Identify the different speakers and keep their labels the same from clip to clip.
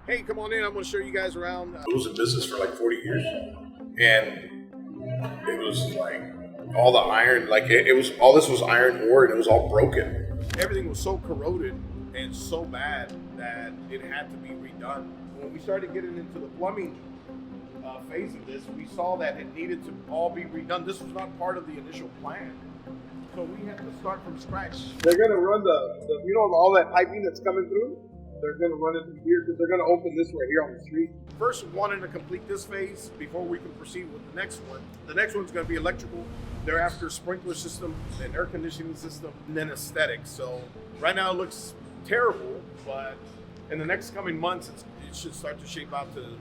Speaker 1: Hey, come on in. I'm going to show you guys around. It was in business for like 40 years. And it was like all the iron, like it was, all this was iron ore and it was all broken. Everything was so corroded and so bad that it had to be redone. When we started getting into the plumbing phase of this, we saw that it needed to all be redone. This was not part of the initial plan. So we had to start from scratch. They're going to run all that piping that's coming through. They're going to run it through here because they're going to open this right here on the street. First, wanting to complete this phase before we can proceed with the next one. The next one's going to be electrical. Thereafter, sprinkler system, then air conditioning system, and then aesthetics. So right now it looks terrible, but in the next coming months, it should start to shape out to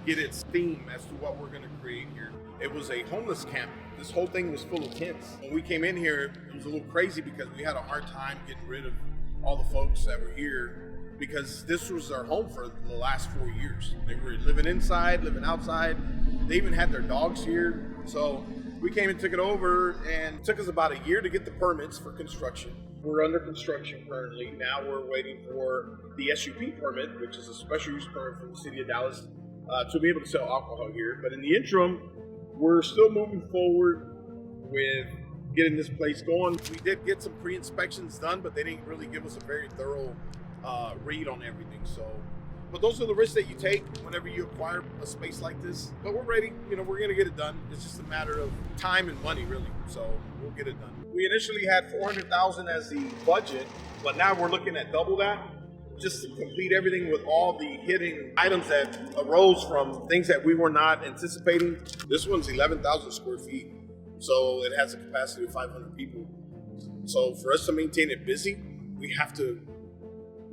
Speaker 1: get its theme as to what we're going to create here. It was a homeless camp. This whole thing was full of tents. When we came in here, it was a little crazy because we had a hard time getting rid of all the folks that were here because this was their home for the last 4 years. They were living inside, living outside. They even had their dogs here. So we came and took it over, and it took us about a year to get the permits for construction. We're under construction currently. Now we're waiting for the SUP permit, which is a special use permit from the city of Dallas, to be able to sell alcohol here. But in the interim, we're still moving forward with getting this place going. We did get some pre-inspections done, but they didn't really give us a very thorough read on everything. So, but those are the risks that you take whenever you acquire a space like this. But we're ready. We're going to get it done. It's just a matter of time and money, really. So we'll get it done. We initially had $400,000 as the budget, but now we're looking at double that, just to complete everything with all the hidden items that arose from things that we were not anticipating. This one's 11,000 square feet, so it has a capacity of 500 people. So for us to maintain it busy, we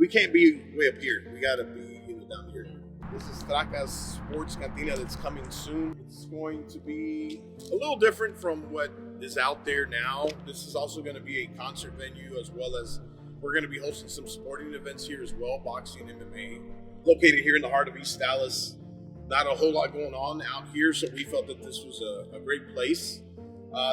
Speaker 1: can't be way up here. We gotta be down here. This is Tracas Sports Cantina that's coming soon. It's going to be a little different from what is out there now. This is also going to be a concert venue, as well as we're going to be hosting some sporting events here as well, boxing, MMA. Located here in the heart of East Dallas. Not a whole lot going on out here, so we felt that this was a great place.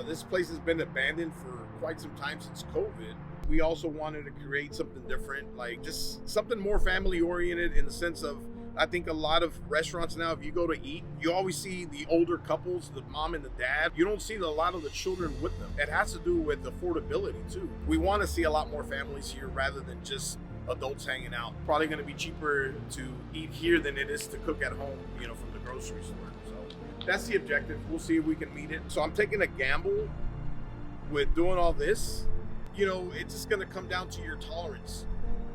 Speaker 1: This place has been abandoned for quite some time since COVID. We also wanted to create something different, like just something more family oriented in the sense of, I think a lot of restaurants now, if you go to eat, you always see the older couples, the mom and the dad. You don't see a lot of the children with them. It has to do with affordability too. We want to see a lot more families here rather than just adults hanging out. Probably going to be cheaper to eat here than it is to cook at home, from the grocery store. So that's the objective. We'll see if we can meet it. So I'm taking a gamble with doing all this. It's just going to come down to your tolerance,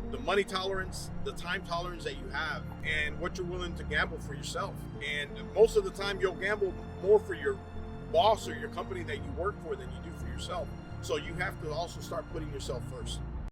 Speaker 1: the money tolerance, the time tolerance that you have, and what you're willing to gamble for yourself. And most of the time, you'll gamble more for your boss or your company that you work for than you do for yourself. So you have to also start putting yourself first.